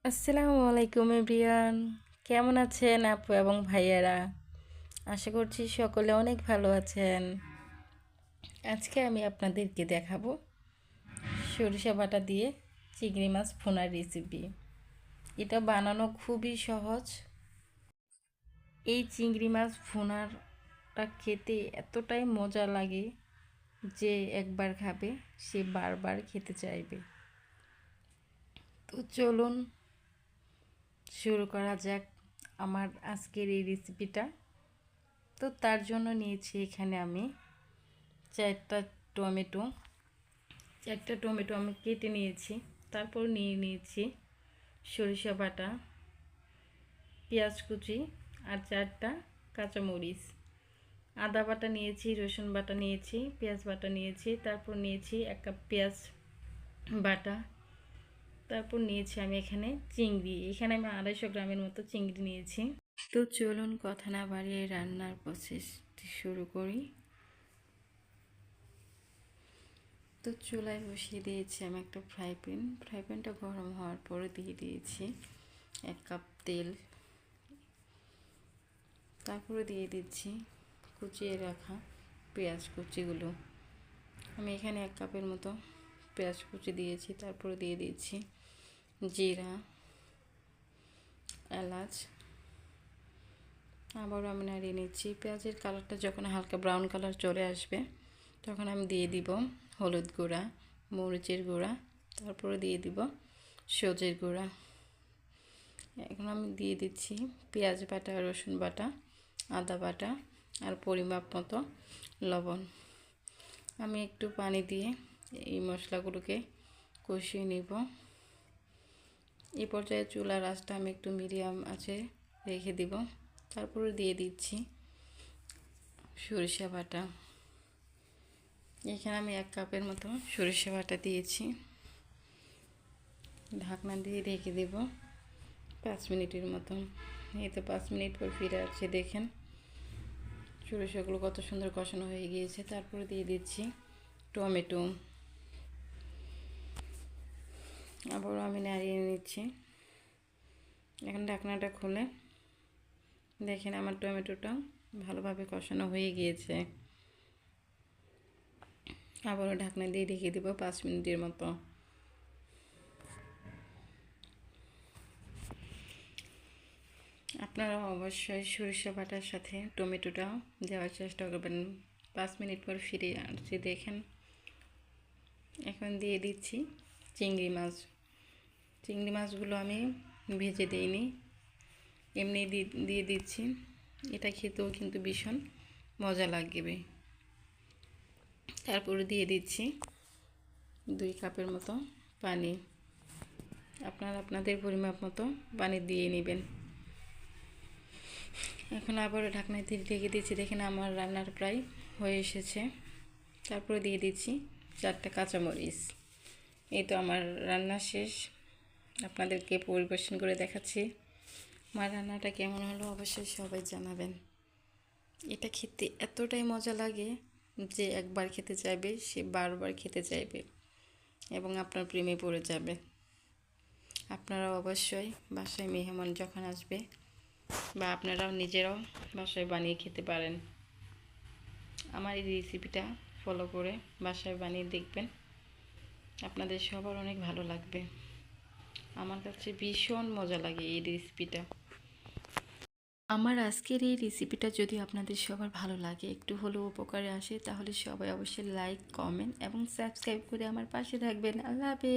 আসসালামু আলাইকুম এভরিওয়ান, কেমন আছেন আপু এবং ভাইয়ারা? আশা করছি সকলে অনেক ভালো আছেন। আজকে আমি আপনাদেরকে দেখাবো সরিষা বাটা দিয়ে চিংড়ি মাছ ভুনার রেসিপি। এটা বানানো খুবই সহজ। এই চিংড়ি মাছ ভুনাটা খেতে এতটাই মজা লাগে যে একবার খাবে সে বারবার খেতে চাইবে। তো চলুন শুরু করা যাক আমার আজকের এই রেসিপিটা। তো তার জন্য নিয়েছি এখানে আমি চারটা টমেটো চারটা টমেটো আমি কেটে নিয়েছি। তারপর নিয়ে নিয়েছি সরিষা বাটা, পেঁয়াজ কুচি আর চারটা কাঁচামরিচ, আদা বাটা নিয়েছি, রসুন বাটা নিয়েছি, পেঁয়াজ বাটা নিয়েছি, তারপর নিয়েছি 1 কাপ পেঁয়াজ বাটা, তারপর নিয়েছি আমি এখানে চিংড়ি। এখানে আমি 250 গ্রামের মতো চিংড়ি নিয়েছি। তো চলুন কথা না বাড়িয়ে রান্নার প্রসেসটি শুরু করি। তো চুলায় বসিয়ে দিয়েছি আমি একটা ফ্রাই প্যানটা গরম হওয়ার পরে দিয়ে দিয়েছি 1 কাপ তেল। তারপরে দিয়ে দিচ্ছি কুচিয়ে রাখা পেঁয়াজ কুচিগুলো। আমি এখানে 1 কাপের মতো পেঁয়াজ কুচি দিয়েছি। তারপরে দিয়ে দিচ্ছি জিরা, এলাচ। আবারও আমি নাড়িয়ে নিচ্ছি। পেঁয়াজের কালারটা যখন হালকা ব্রাউন কালার চলে আসবে তখন আমি দিয়ে দিব হলুদ গুঁড়া, মরিচের গুঁড়া, তারপরে দিয়ে দিব সজের গুঁড়া। এখন আমি দিয়ে দিচ্ছি পেঁয়াজ বাটা, রসুন বাটা, আদা বাটা আর পরিমাপ মতো লবণ। আমি একটু পানি দিয়ে এই মশলাগুলোকে কষিয়ে নিব। এই পর্যায়ে চুলার আঁচটা আমি একটু মিডিয়াম আঁচে রেখে দিব। তারপরে দিয়ে দিচ্ছি সরিষা বাটা। এখানে আমি 1 কাপের মতো সরিষা বাটা দিয়েছি। ঢাকনা দিয়ে রেখে দেব 5 মিনিটের মতো। এই তো 5 মিনিট পর ফিরে আসছে, দেখেন সরিষাগুলো কত সুন্দর কষানো হয়ে গিয়েছে। তারপরে দিয়ে দিচ্ছি টমেটো। আবারও আমি নাড়িয়ে নিচ্ছি। এখন ঢাকনাটা খুলে দেখেন আমার টমেটোটা ভালোভাবে কষানো হয়ে গিয়েছে। আবারও ঢাকনা দিয়ে রেখে দেব 5 মিনিটের মতো। আপনারা অবশ্যই সরিষা বাটার সাথে টমেটোটা দেওয়ার চেষ্টা করবেন। 5 মিনিট পর ফিরে আসছি, দেখেন এখন দিয়ে দিচ্ছি চিংড়ি মাছ। চিংড়ি মাছগুলো আমি ভেজে দিইনি, এমনি দিয়ে দিচ্ছি। এটা খেতেও কিন্তু ভীষণ মজা লাগবে। তারপরে দিয়ে দিচ্ছি 2 কাপের মতো পানি। আপনারা আপনাদের পরিমাপ মতো পানি দিয়ে নেবেন। এখন আবারও ঢাকনা দিয়ে ঢেকে দিচ্ছি। দেখেন আমার রান্নার প্রায় হয়ে এসেছে। তারপরে দিয়ে দিচ্ছি 4টা কাঁচামরিচ। এই তো আমার রান্না শেষ, আপনাদেরকে পরিবেশন করে দেখাচ্ছি। আমার রান্নাটা কেমন হলো অবশ্যই সবাই জানাবেন। এটা খেতে এতটাই মজা লাগে যে একবার খেতে চাইবে সে বারবার খেতে চাইবে এবং আপনার প্রেমে পড়ে যাবে। আপনারাও অবশ্যই বাসায় মেহমান যখন আসবে বা আপনারাও নিজেরাও বাসায় বানিয়ে খেতে পারেন। আমার এই রেসিপিটা ফলো করে বাসায় বানিয়ে দেখবেন, আপনাদের সবার অনেক ভালো লাগবে। আমার কাছে ভীষণ মজা লাগে এই রেসিপিটা। আমার আজকের এই রেসিপিটা যদি আপনাদের সবার ভালো লাগে, একটু হলেও উপকারে আসে, তাহলে সবাই অবশ্যই লাইক, কমেন্ট এবং সাবস্ক্রাইব করে আমার পাশে থাকবেন। আল্লাহ হাফেজ।